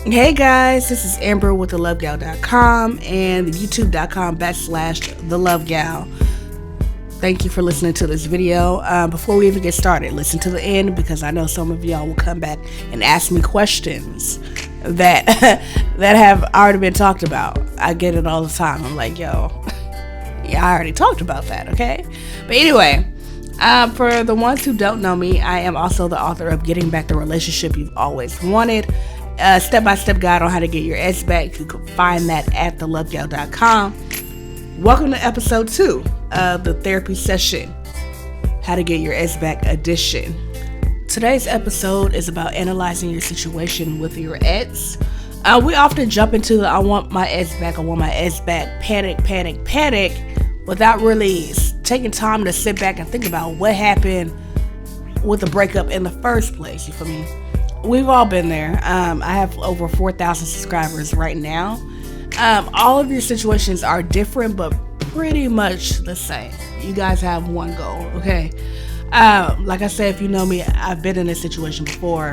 Hey guys, this is Amber with thelovegal.com and the youtube.com/thelovegal. Thank you for listening to this video. Before we even get started, listen to the end because I know some of y'all will come back and ask me questions that that have already been talked about. I get it all the time. I'm like, yo, yeah, I already talked about that, okay? But anyway, for the ones who don't know me, I am also the author of Getting Back the Relationship You've Always Wanted, a step-by-step guide on how to get your ex back. You can find that at thelovegal.com. Welcome to episode 2 of the therapy session, How to Get Your Ex Back edition. Today's episode is about analyzing your situation with your ex. We often jump into the I want my ex back, panic, without really taking time to sit back and think about what happened with the breakup in the first place. You feel me? We've all been there. I have over 4,000 subscribers right now. All of your situations are different, but pretty much the same. You guys have one goal, okay? Like I said, if you know me, I've been in this situation before.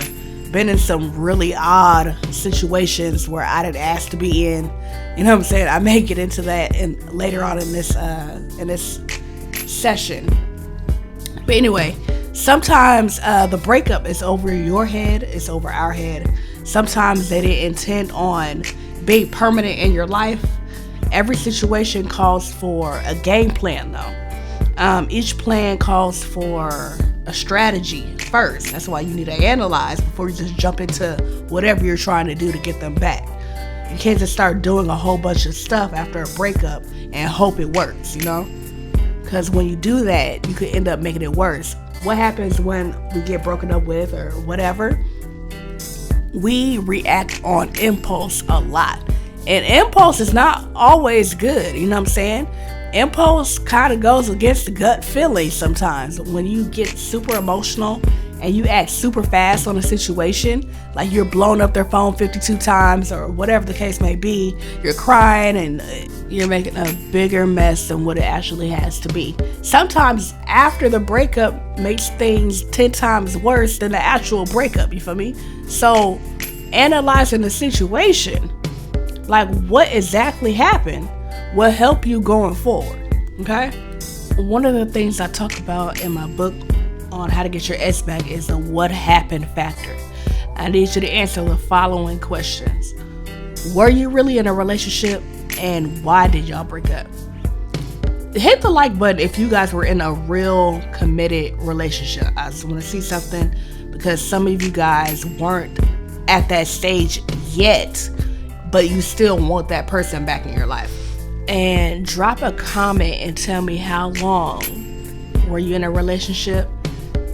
Been in some really odd situations where I didn't ask to be in. You know what I'm saying? I may get into that later on in this session. But anyway, sometimes the breakup is over your head, it's over our head. Sometimes they didn't intend on being permanent in your life. Every situation calls for a game plan though. Each plan calls for a strategy first. That's why you need to analyze before you just jump into whatever you're trying to do to get them back. You can't just start doing a whole bunch of stuff after a breakup and hope it works, you know? Because when you do that, you could end up making it worse. What happens when we get broken up with or whatever? We react on impulse a lot. And impulse is not always good, you know what I'm saying? Impulse kind of goes against the gut feeling sometimes. When you get super emotional and you act super fast on a situation, like you're blowing up their phone 52 times or whatever the case may be, you're crying and you're making a bigger mess than what it actually has to be. Sometimes after the breakup makes things 10 times worse than the actual breakup, you feel me? So analyzing the situation, like what exactly happened, will help you going forward, okay? One of the things I talk about in my book on how to get your ex back is the what happened factor. I need you to answer the following questions. Were you really in a relationship, and why did y'all break up? Hit the like button if you guys were in a real committed relationship. I just want to see something, because some of you guys weren't at that stage yet, but you still want that person back in your life. And drop a comment and tell me how long were you in a relationship.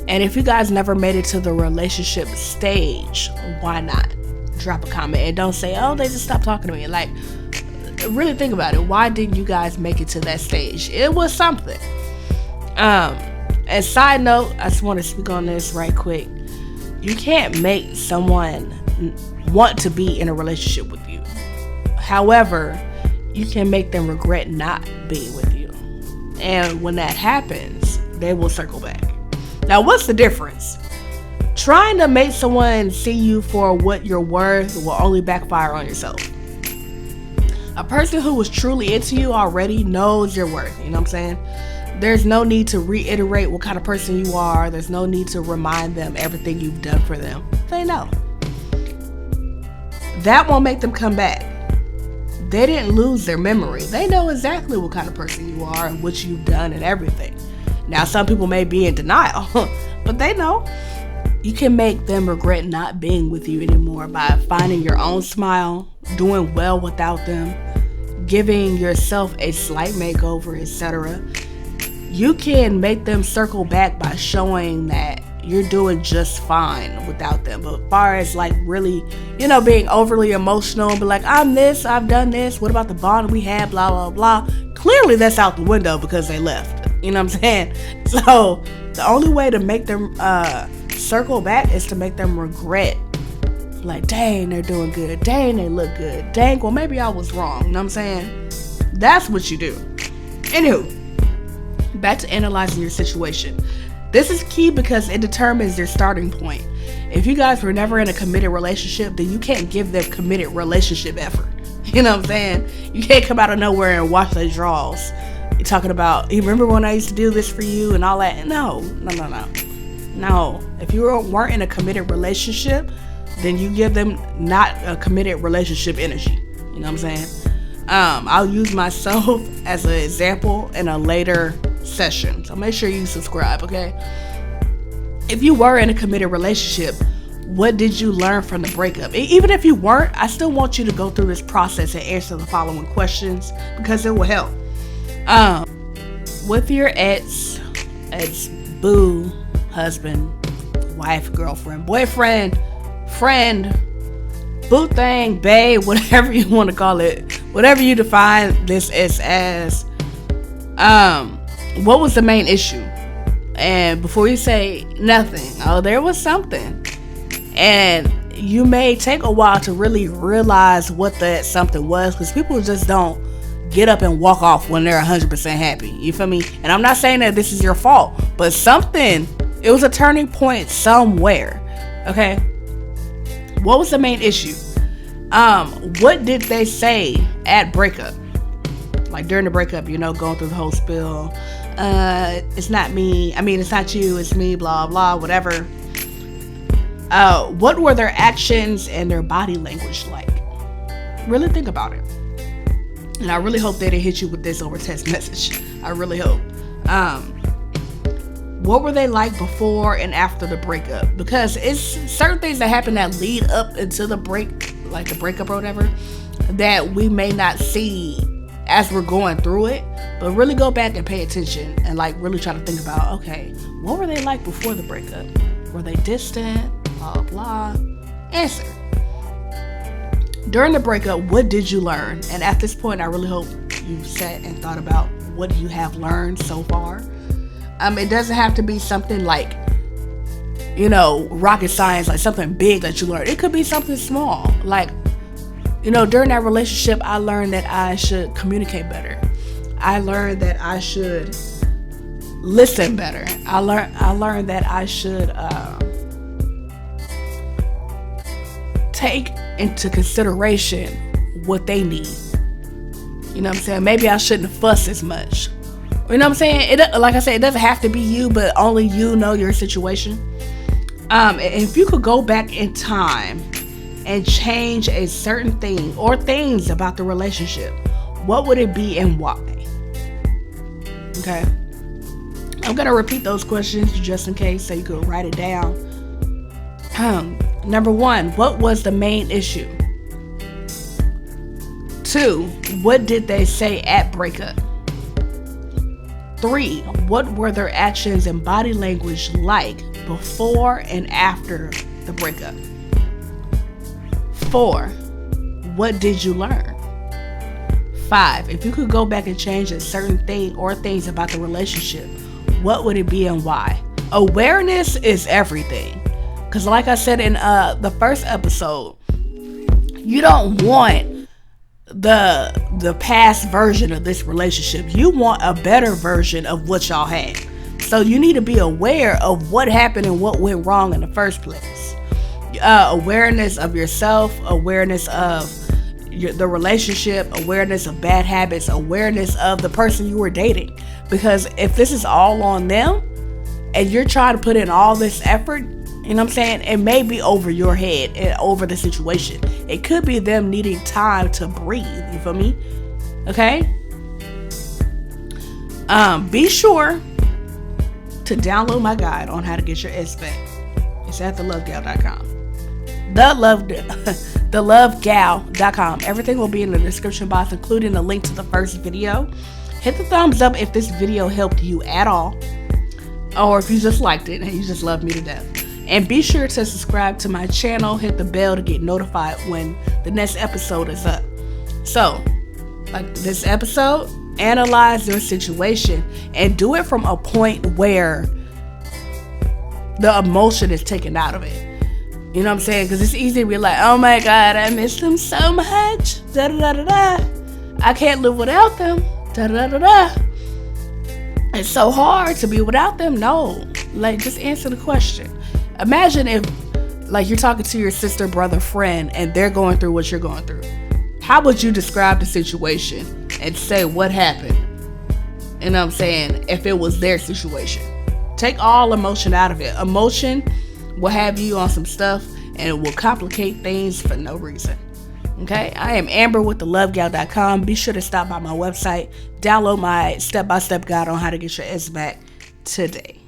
And if you guys never made it to the relationship stage, why not? Drop a comment and don't say, oh, they just stopped talking to me. Like, really think about it. Why didn't you guys make it to that stage? It was something. And side note, I just want to speak on this right quick. You can't make someone want to be in a relationship with you. However, you can make them regret not being with you. And when that happens, they will circle back. Now, what's the difference? Trying to make someone see you for what you're worth will only backfire on yourself. A person who was truly into you already knows your worth. You know what I'm saying? There's no need to reiterate what kind of person you are. There's no need to remind them everything you've done for them. They know. That won't make them come back. They didn't lose their memory. They know exactly what kind of person you are and what you've done and everything. Now, some people may be in denial, but they know. You can make them regret not being with you anymore by finding your own smile, doing well without them, giving yourself a slight makeover, etc. You can make them circle back by showing that you're doing just fine without them. But as far as like really, being overly emotional and be like, I'm this, I've done this, what about the bond we had, blah, blah, blah. Clearly that's out the window because they left. You know what I'm saying? So the only way to make them circle back is to make them regret. Like, dang, they're doing good. Dang, they look good. Dang, well, maybe I was wrong. You know what I'm saying? That's what you do. Anywho, back to analyzing your situation. This is key because it determines your starting point. If you guys were never in a committed relationship, then you can't give them committed relationship effort. You know what I'm saying? You can't come out of nowhere and wash their drawers. You're talking about, you remember when I used to do this for you and all that? No. If you weren't in a committed relationship, then you give them not a committed relationship energy. You know what I'm saying? I'll use myself as an example in a later session. So make sure you subscribe, okay? If you were in a committed relationship, what did you learn from the breakup? Even if you weren't, I still want you to go through this process and answer the following questions because it will help. With your ex boo, husband, wife, girlfriend, boyfriend, friend, boo thing, babe, whatever you want to call it, whatever you define this as, what was the main issue? And before you say nothing, there was something. And you may take a while to really realize what that something was, because people just don't get up and walk off when they're 100% happy. You feel me? And I'm not saying that this is your fault, but it was a turning point somewhere. Okay? What was the main issue? What did they say at breakup? Like during the breakup, going through the whole spiel. It's not me. It's not you. It's me, blah, blah, whatever. What were their actions and their body language like? Really think about it. And I really hope they didn't hit you with this over text message. I really hope. What were they like before and after the breakup? Because it's certain things that happen that lead up into the like the breakup or whatever, that we may not see as we're going through it. But really go back and pay attention and like really try to think about, okay, what were they like before the breakup? Were they distant? Blah, blah. Answer. During the breakup, what did you learn? And at this point, I really hope you sat and thought about what you have learned so far. It doesn't have to be something like, rocket science, like something big that you learned. It could be something small. Like, during that relationship, I learned that I should communicate better. I learned that I should listen better. I learned that I should take into consideration what they need. You know what I'm saying? Maybe I shouldn't fuss as much. You know what I'm saying? Like I said, it doesn't have to be you, but only you know your situation. If you could go back in time and change a certain thing or things about the relationship, what would it be and why? Okay. I'm going to repeat those questions just in case so you could write it down. Number 1, what was the main issue? 2, what did they say at breakup? 3, what were their actions and body language like before and after the breakup? 4, what did you learn? 5, if you could go back and change a certain thing or things about the relationship, what would it be and why? Awareness is everything. Because like I said in the first episode, you don't want the past version of this relationship. You want a better version of what y'all had. So you need to be aware of what happened and what went wrong in the first place. Awareness of yourself, awareness of the relationship, awareness of bad habits, awareness of the person you were dating. Because if this is all on them and you're trying to put in all this effort, you know what I'm saying? It may be over your head and over the situation. It could be them needing time to breathe. You feel me? Okay? Be sure to download my guide on how to get your ex back. It's at thelovegal.com. thelovegal.com. Everything will be in the description box, including the link to the first video. Hit the thumbs up if this video helped you at all, or if you just liked it and you just love me to death. And be sure to subscribe to my channel, hit the bell to get notified when the next episode is up. So, like this episode, analyze your situation and do it from a point where the emotion is taken out of it. You know what I'm saying? Because it's easy to be like, oh my God, I miss them so much. Da da da da da. I can't live without them. Da da da da. It's so hard to be without them. No, like just answer the question. Imagine if Like you're talking to your sister, brother, friend, and they're going through what you're going through. How would you describe the situation and say what happened? You know what I'm saying? If it was their situation. Take all emotion out of it. Emotion will have you on some stuff and it will complicate things for no reason. Okay? I am Amber with thelovegal.com. Be sure to stop by my website. Download my step-by-step guide on how to get your ex back today.